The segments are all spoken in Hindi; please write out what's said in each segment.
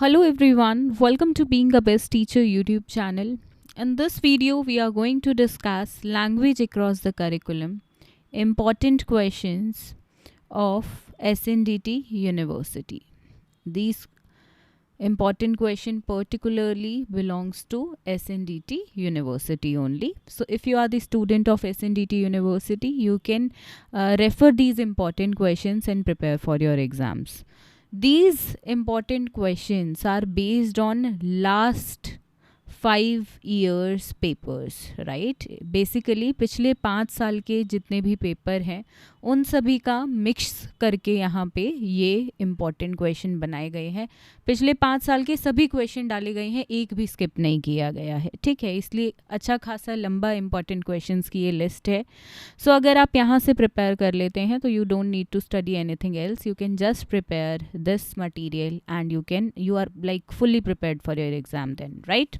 Hello everyone, welcome to Being a Best Teacher YouTube channel. In this video, we are going to discuss language across the curriculum, important questions of SNDT University. These important question particularly belongs to SNDT University only. So if you are the student of SNDT University, you can refer these important questions and prepare for your exams. These important questions are based on last 5 years papers right. Basically पिछले 5 साल के जितने भी पेपर हैं उन सभी का मिक्स करके यहाँ पे ये इम्पॉर्टेंट क्वेश्चन बनाए गए हैं. पिछले 5 साल के सभी क्वेश्चन डाले गए हैं, एक भी स्किप नहीं किया गया है. ठीक है, इसलिए अच्छा खासा लंबा इम्पॉर्टेंट क्वेश्चंस की ये लिस्ट है. सो अगर आप यहाँ से प्रिपेयर कर लेते हैं तो you don't need to study anything else. You can just prepare this material and you are like fully prepared for your exam then, right.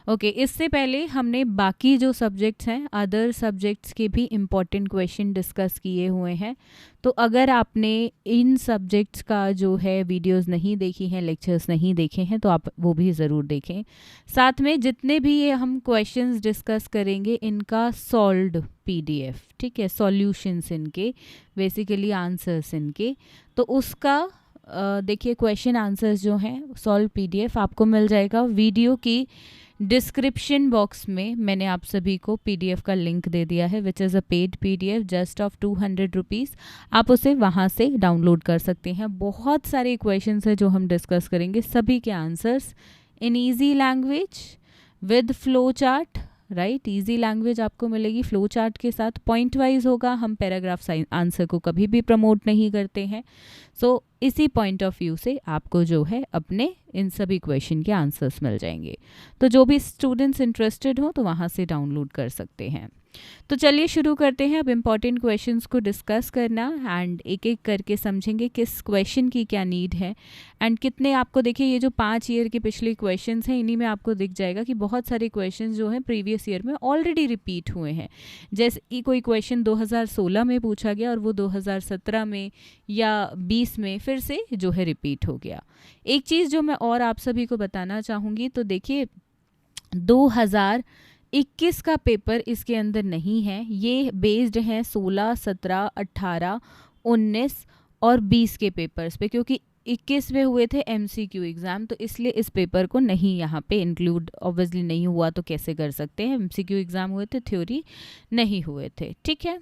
Okay, इससे पहले हमने बाकी जो सब्जेक्ट्स हैं, अदर सब्जेक्ट्स के भी इम्पॉर्टेंट क्वेश्चन डिस्कस किए हुए हैं. तो अगर आपने इन सब्जेक्ट्स का जो है वीडियोस नहीं देखी हैं, लेक्चर्स नहीं देखे हैं, तो आप वो भी ज़रूर देखें. साथ में जितने भी ये हम क्वेश्चंस डिस्कस करेंगे इनका सॉल्व्ड PDF, ठीक है, सॉल्यूशंस इनके, बेसिकली आंसर्स इनके, तो उसका देखिए क्वेश्चन आंसर्स जो हैं सॉल्व PDF आपको मिल जाएगा. वीडियो की डिस्क्रिप्शन बॉक्स में मैंने आप सभी को PDF का लिंक दे दिया है, which is a paid PDF just of 200 rupees. आप उसे वहाँ से डाउनलोड कर सकते हैं. बहुत सारे क्वेश्चंस हैं जो हम डिस्कस करेंगे, सभी के answers in easy language with flow chart, right. Easy language आपको मिलेगी फ्लो चार्ट के साथ. पॉइंट वाइज होगा, हम पैराग्राफ आंसर को कभी भी प्रमोट नहीं करते हैं. सो इसी पॉइंट ऑफ व्यू से आपको जो है अपने इन सभी क्वेश्चन के आंसर्स मिल जाएंगे. तो जो भी स्टूडेंट्स इंटरेस्टेड हो तो वहाँ से डाउनलोड कर सकते हैं. तो चलिए शुरू करते हैं अब इम्पॉर्टेंट क्वेश्चंस को डिस्कस करना एंड एक एक करके समझेंगे किस क्वेश्चन की क्या नीड है एंड कितने. आपको देखिए ये जो 5 ईयर के पिछले क्वेश्चंस हैं इन्हीं में आपको दिख जाएगा कि बहुत सारे क्वेश्चंस जो हैं प्रीवियस ईयर में ऑलरेडी रिपीट हुए हैं. जैसे कि कोई क्वेश्चन 2016 में पूछा गया और वो 2017 में या 20 में फिर से जो है रिपीट हो गया. एक चीज़ जो मैं और आप सभी को बताना चाहूँगी, तो देखिए 2021 का पेपर इसके अंदर नहीं है. ये बेस्ड हैं 16, 17, 18, 19 और 20 के पेपर्स पे, क्योंकि 21 में हुए थे MCQ एग्ज़ाम, तो इसलिए इस पेपर को नहीं यहाँ पे इंक्लूड ऑब्वियसली नहीं हुआ. तो कैसे कर सकते हैं, MCQ एग्ज़ाम हुए थे, थ्योरी नहीं हुए थे. ठीक है,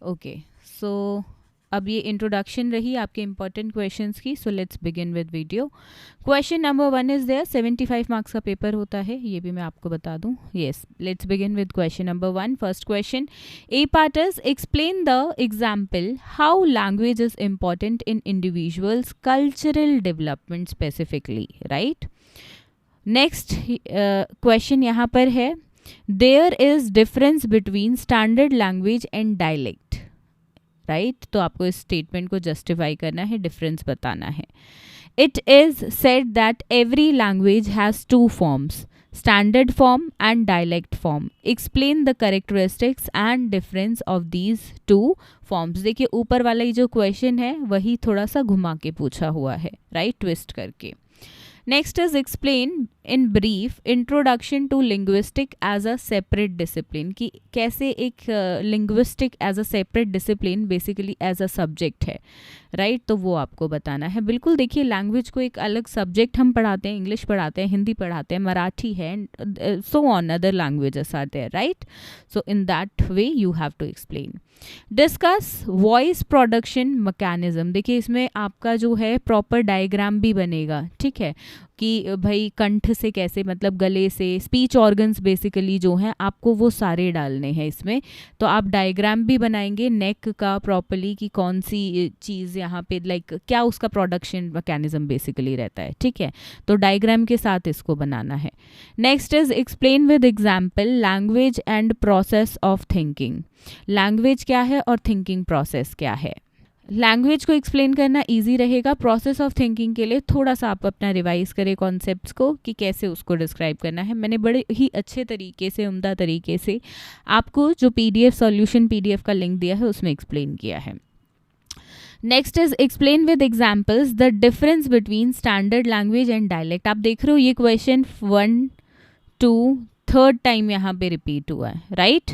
ओके. सो अब ये इंट्रोडक्शन रही आपके इंपॉर्टेंट क्वेश्चंस की. So let's begin with video. Question number 1 is there. 75 marks का पेपर होता है, ये भी मैं आपको बता दूं. Yes, let's begin with question number 1. First question, A part is explain the example how language is important in individuals cultural development specifically, right. Next question यहाँ पर है, there is difference between standard language and dialect, right. तो आपको इस स्टेटमेंट को जस्टिफाई करना है, डिफरेंस बताना है. It is said that every language has 2 forms, standard form and dialect form. Explain the characteristics and difference of these 2 forms. देखिए ऊपर वाला ये जो क्वेश्चन है वही थोड़ा सा घुमा के पूछा हुआ है, राइट, ट्विस्ट करके. Next is explain in brief introduction to linguistic as a separate discipline, कि कैसे एक linguistic as a separate discipline basically as a subject है, राइट. तो वो आपको बताना है. बिल्कुल देखिए लैंग्वेज को एक अलग सब्जेक्ट हम पढ़ाते हैं, इंग्लिश पढ़ाते हैं, हिंदी पढ़ाते हैं, मराठी है, so on other languages are there, right. So in that way you have to explain. Discuss voice production mechanism. देखिए इसमें आपका जो है प्रॉपर डायग्राम भी बनेगा, ठीक है, कि भाई कंठ से कैसे, मतलब गले से, स्पीच ऑर्गन्स बेसिकली जो हैं आपको वो सारे डालने हैं इसमें. तो आप डायग्राम भी बनाएंगे नेक का प्रॉपरली, कि कौन सी चीज़ यहाँ पे लाइक क्या उसका प्रोडक्शन मैकेनिज्म बेसिकली रहता है, ठीक है. तो डायग्राम के साथ इसको बनाना है. Next is explain with example language and process of thinking. Language क्या है और थिंकिंग प्रोसेस क्या है. लैंग्वेज को एक्सप्लेन करना इजी रहेगा. प्रोसेस ऑफ थिंकिंग के लिए थोड़ा सा आप अपना रिवाइज करें कॉन्सेप्ट्स को, कि कैसे उसको डिस्क्राइब करना है. मैंने बड़े ही अच्छे तरीके से, उम्दा तरीके से आपको जो PDF सॉल्यूशन PDF का लिंक दिया है उसमें एक्सप्लेन किया है. Next is explain with examples the difference between standard language and dialect. आप देख रहे हो ये क्वेश्चन 1 2 3rd टाइम यहाँ पे रिपीट हुआ है, राइट।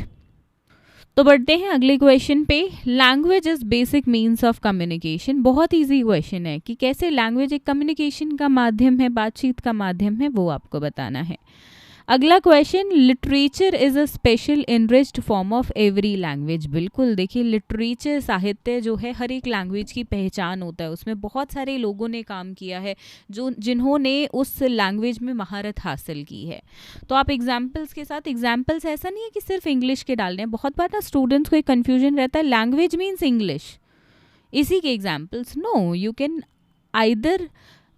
तो बढ़ते हैं अगले क्वेश्चन पे। Language is basic means of communication. बहुत इजी क्वेश्चन है कि कैसे लैंग्वेज एक कम्युनिकेशन का माध्यम है, बातचीत का माध्यम है, वो आपको बताना है। अगला question, literature is a special enriched form of every language. बिल्कुल, देखिए लिटरेचर साहित्य जो है हर एक लैंग्वेज की पहचान होता है, उसमें बहुत सारे लोगों ने काम किया है जो जिन्होंने उस लैंग्वेज में महारत हासिल की है। तो आप एग्जाम्पल्स के साथ, एग्जाम्पल्स ऐसा नहीं है कि सिर्फ इंग्लिश के डालने हैं। बहुत बार ना स्टूडेंट्स को एक कन्फ्यूजन रहता है, लैंग्वेज मीन्स इंग्लिश, इसी के examples. No, you can either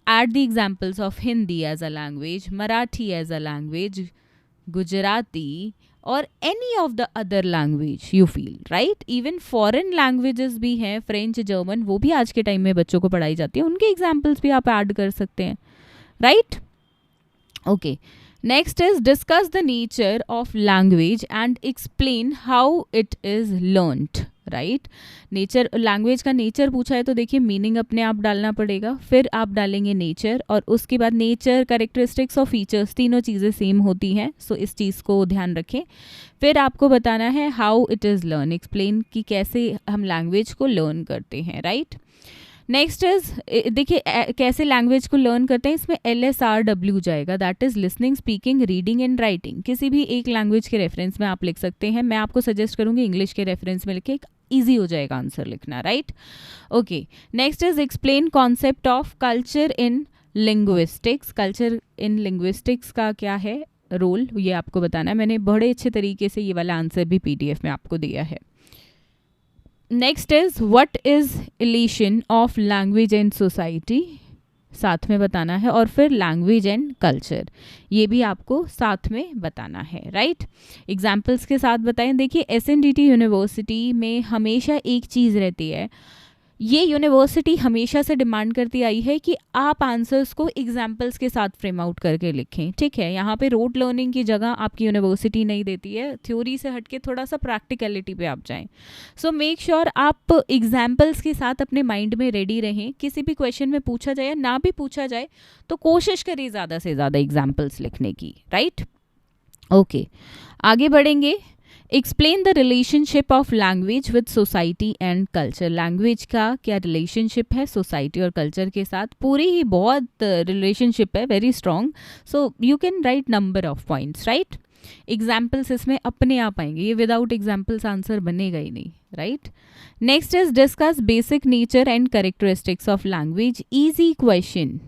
add the examples of Hindi as a language, Marathi as a language, Gujarati, or any of the other language you feel, right? Even foreign languages भी हैं, फ्रेंच, जर्मन, वो भी आज के टाइम में बच्चों को पढ़ाई जाती है, उनके एग्जाम्पल्स भी आप ऐड कर सकते हैं, right? Okay, next is discuss the nature of language and explain how it is learned, right. Nature, language का नेचर पूछा है तो देखिए मीनिंग अपने आप डालना पड़ेगा, फिर आप डालेंगे नेचर, और उसके बाद नेचर, कैरेक्टरिस्टिक्स और फीचर्स, तीनों चीज़ें सेम होती हैं, सो इस चीज़ को ध्यान रखें। फिर आपको बताना है how it is learn, explain कि कैसे हम लैंग्वेज को लर्न करते हैं, राइट। नेक्स्ट इज, देखिए कैसे लैंग्वेज को लर्न करते हैं, इसमें LSRW जाएगा, that is listening, speaking, reading and writing. किसी भी एक लैंग्वेज के रेफरेंस में आप लिख सकते हैं, मैं आपको सजेस्ट करूंगी इंग्लिश के रेफरेंस में लिखे, ईजी हो जाएगा आंसर लिखना, right. Okay, next is explain concept of culture in linguistics. Culture in linguistics का क्या है रोल, ये आपको बताना है। मैंने बड़े अच्छे तरीके से ये वाला आंसर भी PDF में आपको दिया है। Next is what is elation of language and society, साथ में बताना है। और फिर लैंग्वेज एंड कल्चर, ये भी आपको साथ में बताना है, राइट। एग्जाम्पल्स के साथ बताएं। देखिए SNDT यूनिवर्सिटी में हमेशा एक चीज़ रहती है, ये यूनिवर्सिटी हमेशा से डिमांड करती आई है कि आप आंसर्स को एग्जाम्पल्स के साथ फ्रेम आउट करके लिखें, ठीक है। यहाँ पे रोड लर्निंग की जगह आपकी यूनिवर्सिटी नहीं देती है, थ्योरी से हटके थोड़ा सा प्रैक्टिकलिटी पे आप जाएं। सो मेक श्योर आप एग्जाम्पल्स के साथ अपने माइंड में रेडी रहें। किसी भी क्वेश्चन में पूछा जाए या ना भी पूछा जाए तो कोशिश करें ज़्यादा से ज़्यादा एग्जाम्पल्स लिखने की, राइट। ओके, आगे बढ़ेंगे। Explain the relationship of language with society and culture. Language का क्या रिलेशनशिप है सोसाइटी और कल्चर के साथ, पूरी ही बहुत रिलेशनशिप है, very strong. So you can write number of points, right. Examples इसमें अपने आप आएंगे, ये विदाउट एग्जाम्पल्स आंसर बनेगा ही नहीं, right. Next is discuss basic nature and characteristics of language, easy question,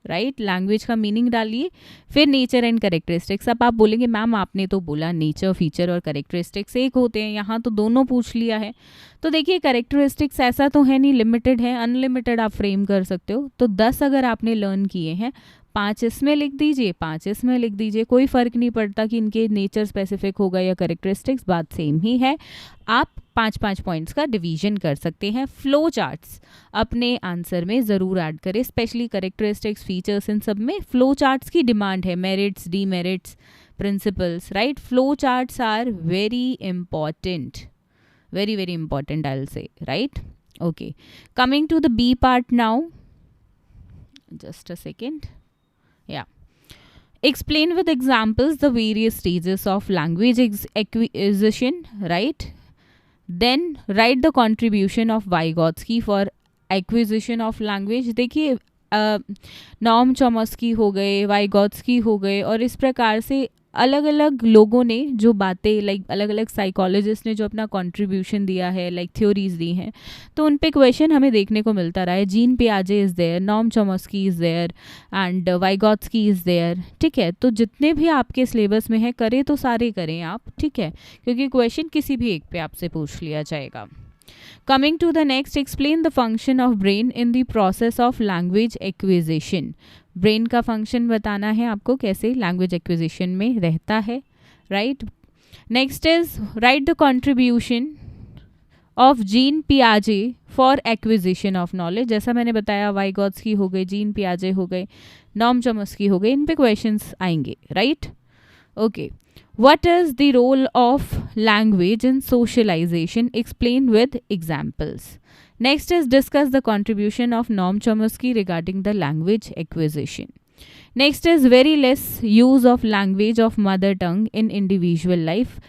right. Language का मीनिंग डालिए, फिर नेचर एंड कैरेक्टरिस्टिक्स। अब आप बोलेंगे मैम आपने तो बोला नेचर, फीचर और कैरेक्टरिस्टिक्स एक होते हैं, यहाँ तो दोनों पूछ लिया है। तो देखिए कैरेक्टरिस्टिक्स ऐसा तो है नहीं, लिमिटेड है, अनलिमिटेड आप फ्रेम कर सकते हो। तो 10 अगर आपने लर्न किए हैं, 5 इसमें लिख दीजिए, 5 इसमें लिख दीजिए, कोई फ़र्क नहीं पड़ता कि इनके नेचर स्पेसिफिक होगा या कैरेक्टरिस्टिक्स, बात सेम ही है। आप 5-5 पॉइंट्स का डिवीजन कर सकते हैं। फ्लो चार्ट्स अपने आंसर में ज़रूर ऐड करें, स्पेशली कैरेक्टरिस्टिक्स, फीचर्स, इन सब में फ्लो चार्ट्स की डिमांड है, merits, demerits, principles, right. Flow charts are very important, very very important, I'll say, right? Okay, coming to the B part now, just a second. Yeah, explain with examples the various stages of language acquisition, right? Then write the contribution of Vygotsky for acquisition of language. देखिए नॉम चॉम्स्की हो गए, वाइगॉट्स्की हो गए, और इस प्रकार से अलग अलग लोगों ने जो बातें, लाइक अलग अलग साइकोलॉजिस्ट ने जो अपना कंट्रीब्यूशन दिया है, लाइक थ्योरीज दी हैं, तो उन पे क्वेश्चन हमें देखने को मिलता रहा है। जीन पियाजे is there, Noam Chomsky is there and Vygotsky is there, ठीक है। तो जितने भी आपके सिलेबस में है करें तो सारे करें आप, ठीक है, क्योंकि क्वेश्चन किसी भी एक पे आपसे पूछ लिया जाएगा। Coming to the next, explain the function of brain in the process of language acquisition. Brain का फंक्शन बताना है आपको, कैसे लैंग्वेज एक्विजिशन में रहता है, right. Next is right the contribution of Jean पियाजे फॉर एक्विजिशन ऑफ नॉलेज। जैसा मैंने बताया, वाइगॉट्स्की हो गए, जीन पियाजे हो गए, नॉम चॉम्स्की हो गए, इन पे क्वेश्चंस आएंगे, right. Okay, what is the role of language in socialization? Explain with examples. Next is discuss the contribution of Noam Chomsky regarding the language acquisition. Next is very less use of language of mother tongue in individual life.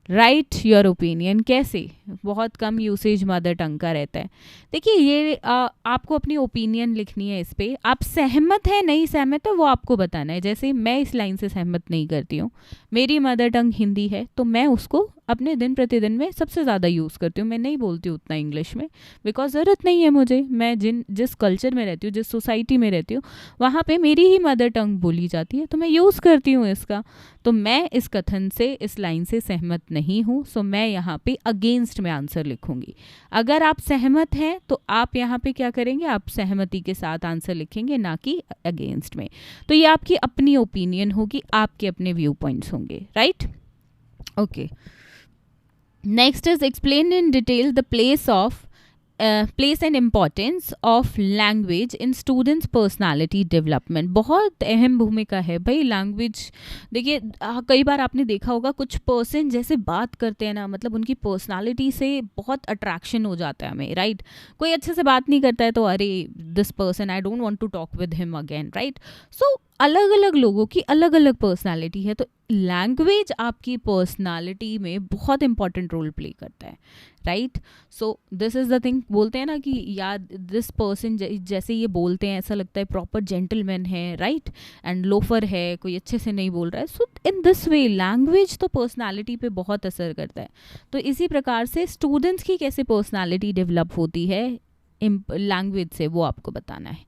Right your opinion, कैसे बहुत कम यूसेज मदर टंग का रहता है. देखिए ये आपको अपनी ओपिनियन लिखनी है इस पर. आप सहमत है नहीं सहमत है वो आपको बताना है. जैसे मैं इस लाइन से सहमत नहीं करती हूँ, मेरी मदर टंग हिंदी है तो मैं उसको अपने दिन प्रतिदिन में सबसे ज़्यादा यूज़ करती हूँ. मैं नहीं बोलती हूँ उतना इंग्लिश में, बिकॉज ज़रूरत नहीं है मुझे. मैं जिस कल्चर में रहती हूँ, जिस सोसाइटी में रहती हूँ, वहाँ पे मेरी ही मदर टंग बोली जाती है, तो मैं यूज़ करती हूँ इसका. तो मैं इस कथन से, इस लाइन से सहमत नहीं हूँ. सो मैं यहाँ पे अगेंस्ट में आंसर लिखूंगी. अगर आप सहमत हैं तो आप यहाँ पे क्या करेंगे, आप सहमति के साथ आंसर लिखेंगे, ना कि अगेंस्ट में. तो ये आपकी अपनी ओपिनियन होगी, आपके अपने व्यू पॉइंट्स होंगे. Right, okay. Next is explain in detail the place and importance of language in students personality development. बहुत अहम भूमिका है भाई लैंग्वेज. देखिए कई बार आपने देखा होगा कुछ पर्सन जैसे बात करते हैं ना, मतलब उनकी पर्सनालिटी से बहुत अट्रैक्शन हो जाता है हमें. राइट, कोई अच्छे से बात नहीं करता है तो अरे this person I don't want to talk with him again. Right, so अलग अलग लोगों की अलग अलग पर्सनालिटी है, तो लैंग्वेज आपकी पर्सनालिटी में बहुत इंपॉर्टेंट रोल प्ले करता है. Right, so this is the thing. बोलते हैं ना कि यार दिस पर्सन जैसे ये बोलते हैं ऐसा लगता है प्रॉपर जेंटलमैन है. राइट, एंड लोफर है, कोई अच्छे से नहीं बोल रहा है. सो इन दिस वे लैंग्वेज तो पर्सनालिटी पे बहुत असर करता है. तो इसी प्रकार से स्टूडेंट्स की कैसे पर्सनालिटी डेवलप होती है लैंग्वेज से, वो आपको बताना है.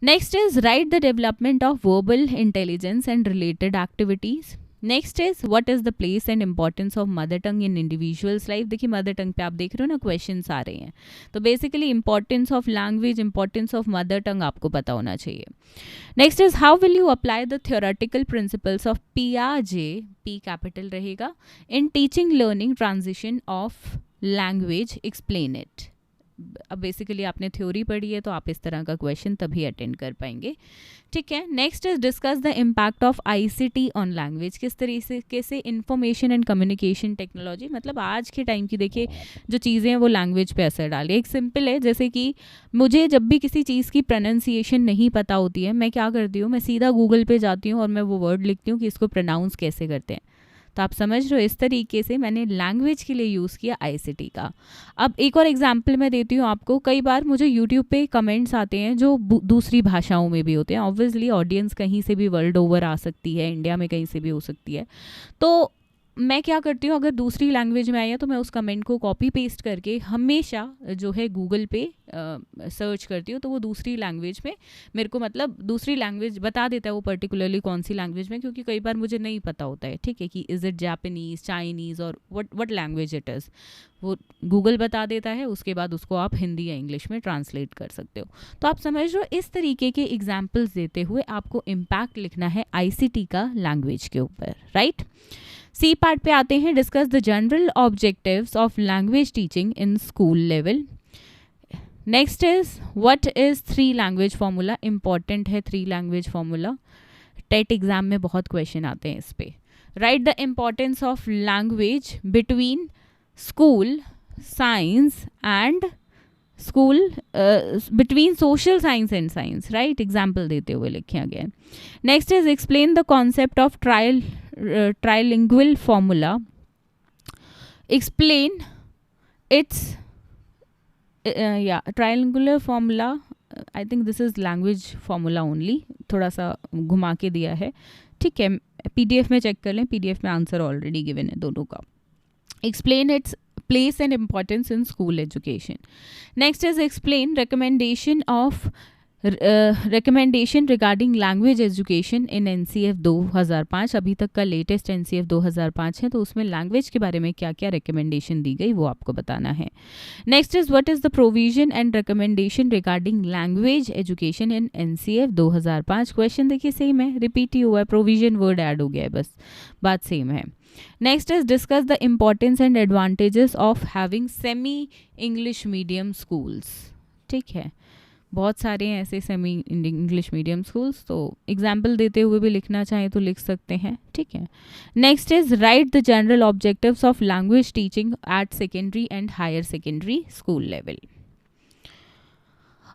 Next is write the development of verbal intelligence and related activities. Next is what is the place and importance of mother tongue in individuals life. देखिए मदर टंग पे आप देख रहे हो ना क्वेश्चंस आ रहे हैं, तो basically importance of language, importance of mother tongue आपको पता होना चाहिए. Next is how will you apply the theoretical principles of पियाजे, पी कैपिटल रहेगा, in teaching learning transition of language, explain it. अब बेसिकली आपने थ्योरी पढ़ी है तो आप इस तरह का क्वेश्चन तभी अटेंड कर पाएंगे. ठीक है. Next is discuss the impact of ICT on language. किस तरीके से इंफॉर्मेशन एंड कम्युनिकेशन टेक्नोलॉजी, मतलब आज के टाइम की देखिए जो चीज़ें हैं वो लैंग्वेज पे असर डाली. एक सिंपल है, जैसे कि मुझे जब भी किसी चीज़ की प्रोनाउंसिएशन नहीं पता होती है, मैं क्या करती हूँ, मैं सीधा गूगल पे जाती हूँ और मैं वो वर्ड लिखती हूँ कि इसको प्रोनाउंस कैसे करते हैं. तो आप समझ रहे हो, इस तरीके से मैंने लैंग्वेज के लिए यूज़ किया आईसीटी का. अब एक और एग्जांपल मैं देती हूँ आपको. कई बार मुझे यूट्यूब पे कमेंट्स आते हैं जो दूसरी भाषाओं में भी होते हैं. ऑब्वियसली ऑडियंस कहीं से भी वर्ल्ड ओवर आ सकती है, इंडिया में कहीं से भी हो सकती है. तो मैं क्या करती हूँ, अगर दूसरी लैंग्वेज में आई है तो मैं उस कमेंट को कॉपी पेस्ट करके हमेशा जो है गूगल पे सर्च करती हूँ, तो वो दूसरी लैंग्वेज में मेरे को, मतलब दूसरी लैंग्वेज बता देता है वो पर्टिकुलरली कौन सी लैंग्वेज में, क्योंकि कई बार मुझे नहीं पता होता है. ठीक है, कि इज़ इट जापानीज़, चाइनीज़ और वट लैंग्वेज इट इज़, वो गूगल बता देता है. उसके बाद उसको आप हिंदी या इंग्लिश में ट्रांसलेट कर सकते हो. तो आप समझ रहे हो, इस तरीके के एग्जाम्पल्स देते हुए आपको इम्पैक्ट लिखना है आईसीटी का लैंग्वेज के ऊपर. राइट, सी पार्ट पे आते हैं. Discuss the general objectives of language teaching in school level. Next is what is 3 language formula. Important है 3 लैंग्वेज फार्मूला, टेट एग्जाम में बहुत क्वेश्चन आते हैं इस पे. Right the importance of language between school science and school, between social science and science. Right, example देते हुए लिखे गए. Next is explain the concept of trilingual formula. Explain its triangular formula. I think this is language formula only. थोड़ा सा घुमा के दिया है. ठीक है, पीडीएफ में चेक कर लें, पीडीएफ में आंसर ऑलरेडी गिवन है दोनों का. Explain its place and importance in school education. Next is explain recommendation regarding language education in NCF 2005. अभी तक का लेटेस्ट NCF 2005 है, तो उसमें लैंग्वेज के बारे में क्या क्या रिकमेंडेशन दी गई वो आपको बताना है. Next is what is the provision and recommendation regarding language education in NCF 2005. Question देखिए सेम है, रिपीट ही हुआ है, प्रोविजन वर्ड ऐड हो गया है, बस बात सेम है. Next is discuss the importance and advantages of having semi English medium schools. ठीक है, बहुत सारे हैं ऐसे सेमी इंग्लिश मीडियम स्कूल्स, तो एग्जाम्पल देते हुए भी लिखना चाहें तो लिख सकते हैं. ठीक है. Next is right the general objectives of language teaching at secondary and higher secondary school level.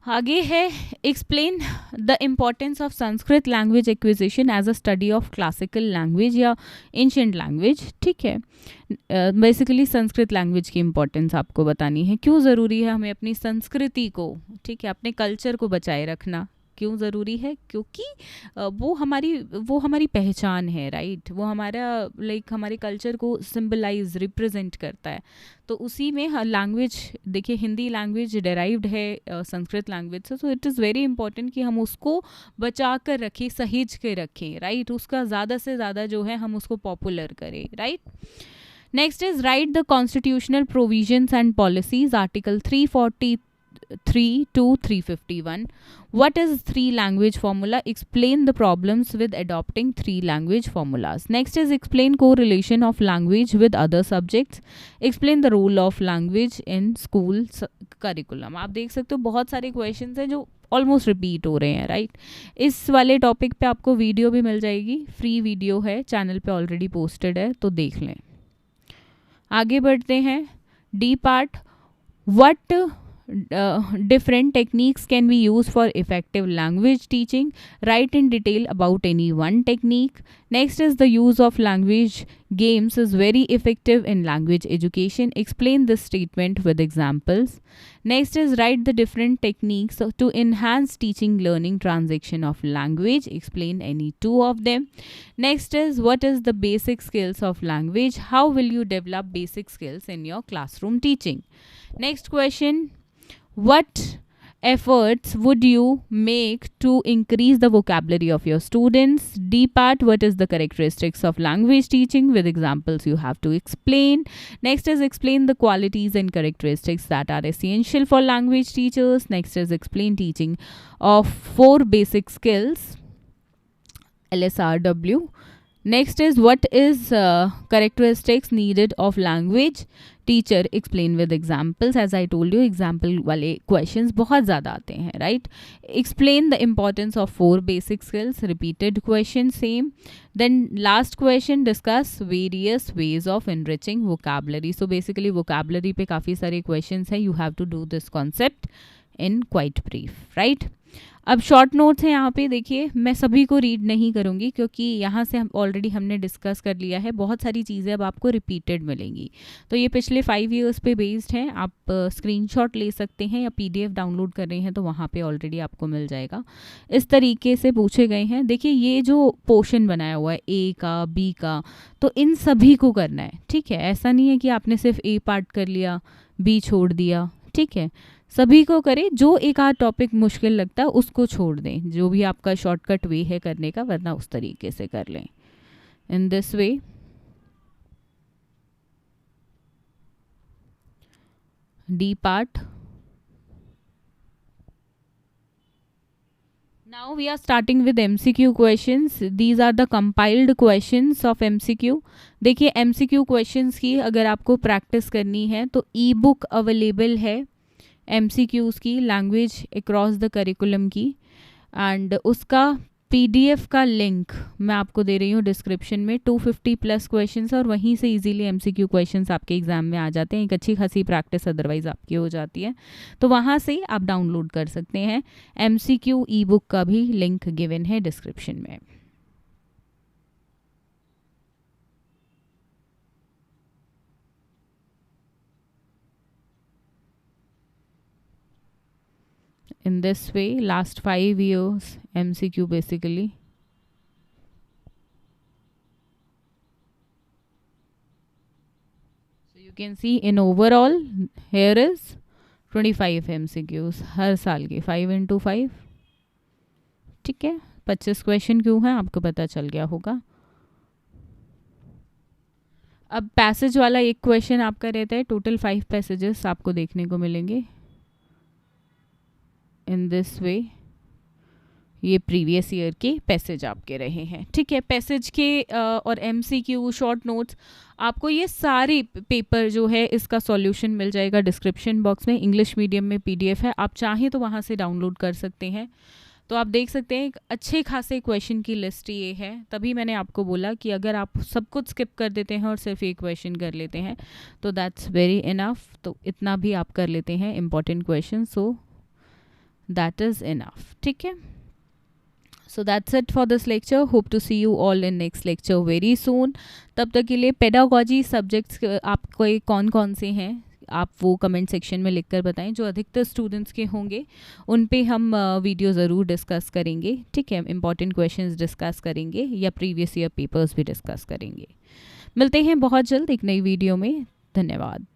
आगे है explain the importance of Sanskrit language acquisition as a study of classical language या एंशियंट लैंग्वेज। ठीक है, बेसिकली संस्कृत लैंग्वेज की इम्पोर्टेंस आपको बतानी है, क्यों ज़रूरी है हमें अपनी संस्कृति को, ठीक है, अपने कल्चर को बचाए रखना क्यों ज़रूरी है, क्योंकि वो हमारी पहचान है, राइट। वो हमारा हमारे कल्चर को सिंबलाइज रिप्रेजेंट करता है। तो उसी में लैंग्वेज, देखिए हिंदी लैंग्वेज डेराइव्ड है संस्कृत लैंग्वेज से, तो इट इज़ वेरी इंपॉर्टेंट कि हम उसको बचा कर रखें, सहेज के रखें, राइट। उसका ज़्यादा से ज़्यादा जो है हम उसको पॉपुलर करें, right. Next is right the constitutional provisions and policies, article 343 to 351. What is three language formula? Explain the problems with adopting three language formulas. Next is explain correlation of language with other subjects. Explain the role of language in school curriculum. आप देख सकते हो बहुत सारे क्वेश्चंस हैं जो ऑलमोस्ट रिपीट हो रहे हैं, राइट। इस वाले टॉपिक पे आपको वीडियो भी मिल जाएगी, फ्री वीडियो है, चैनल पे ऑलरेडी पोस्टेड है, तो देख लें। आगे बढ़ते हैं, D part, what different techniques can we use for effective language teaching? Write in detail about any one technique. Next is the use of language games is very effective in language education. Explain this statement with examples. Next is write the different techniques to enhance teaching learning transaction of language. Explain any two of them. Next is what is the basic skills of language? How will you develop basic skills in your classroom teaching? Next question, what efforts would you make to increase the vocabulary of your students? D part, what is the characteristics of language teaching? With examples you have to explain. Next is explain the qualities and characteristics that are essential for language teachers. Next is explain teaching of 4 basic skills, LSRW. Next is what is characteristics needed of language teacher, explain with examples. As I told you, example वाले questions बहुत ज़्यादा आते हैं, right? Explain the importance of 4 basic skills, repeated question, same. Then last question, discuss various ways of enriching vocabulary. So basically vocabulary पे काफ़ी सारे questions हैं, you have to do this concept in quite brief, right? अब शॉर्ट नोट्स हैं यहाँ पे, देखिए मैं सभी को रीड नहीं करूँगी क्योंकि यहाँ से हम ऑलरेडी हमने डिस्कस कर लिया है, बहुत सारी चीज़ें अब आपको रिपीटेड मिलेंगी। तो ये पिछले 5 इयर्स पे बेस्ड हैं, आप स्क्रीनशॉट ले सकते हैं या PDF डाउनलोड कर रहे हैं तो वहाँ पे ऑलरेडी आपको मिल जाएगा। इस तरीके से पूछे गए हैं, देखिए ये जो पोर्शन बनाया हुआ है A का, B का, तो इन सभी को करना है, ठीक है। ऐसा नहीं है कि आपने सिर्फ A पार्ट कर लिया, B छोड़ दिया, ठीक है। सभी को करें, जो एक आध टॉपिक मुश्किल लगता है उसको छोड़ दें, जो भी आपका शॉर्टकट वे है करने का, वरना उस तरीके से कर लें, in this way. D part, now we are starting with MCQ questions. These are the compiled questions of MCQ. देखिए MCQ questions की अगर आपको प्रैक्टिस करनी है तो ई बुक अवेलेबल है MCQs की, लैंग्वेज अक्रॉस द करिकुलम की, एंड उसका PDF का लिंक मैं आपको दे रही हूँ डिस्क्रिप्शन में। 250+ क्वेश्चंस और वहीं से इजीली MCQ क्वेश्चंस आपके एग्जाम में आ जाते हैं, एक अच्छी खासी प्रैक्टिस अदरवाइज आपकी हो जाती है, तो वहाँ से आप डाउनलोड कर सकते हैं। MCQ ई बुक का भी लिंक गिवन है डिस्क्रिप्शन में। In this way, last 5 years MCQ basically. So you can see in overall here is 25 MCQs हर साल के, 5 into 5, ठीक है। 25 क्वेश्चन क्यों है आपको पता चल गया होगा। अब पैसेज वाला एक क्वेश्चन आपका रहता है, टोटल 5 पैसेजेस आपको देखने को मिलेंगे इन दिस वे। ये प्रीवियस ईयर के पैसेज आपके रहे हैं, ठीक है। पैसेज के और MCQ शॉर्ट नोट्स आपको ये सारे पेपर जो है इसका सॉल्यूशन मिल जाएगा डिस्क्रिप्शन बॉक्स में। इंग्लिश मीडियम में PDF है, आप चाहें तो वहाँ से डाउनलोड कर सकते हैं। तो आप देख सकते हैं एक अच्छे खासे क्वेश्चन की लिस्ट ये है, तभी मैंने आपको बोला कि अगर आप सब कुछ स्किप कर देते हैं और सिर्फ एक क्वेश्चन कर लेते हैं तो दैट्स वेरी इनफ। तो इतना भी आप कर लेते हैं important question, so that is enough. ठीक है. So that's it for this lecture. Hope to see you all in next lecture very soon. तब तक के लिए pedagogy subjects आपके कौन कौन से हैं आप वो कमेंट सेक्शन में लिख कर बताएं. जो अधिकतर स्टूडेंट्स के होंगे उन पे हम वीडियो ज़रूर डिस्कस करेंगे. ठीक है. इंपॉर्टेंट क्वेश्चंस डिस्कस करेंगे या प्रीवियस ईयर पेपर्स भी डिस्कस करेंगे. मिलते हैं बहुत जल्द एक नई वीडियो में. धन्यवाद.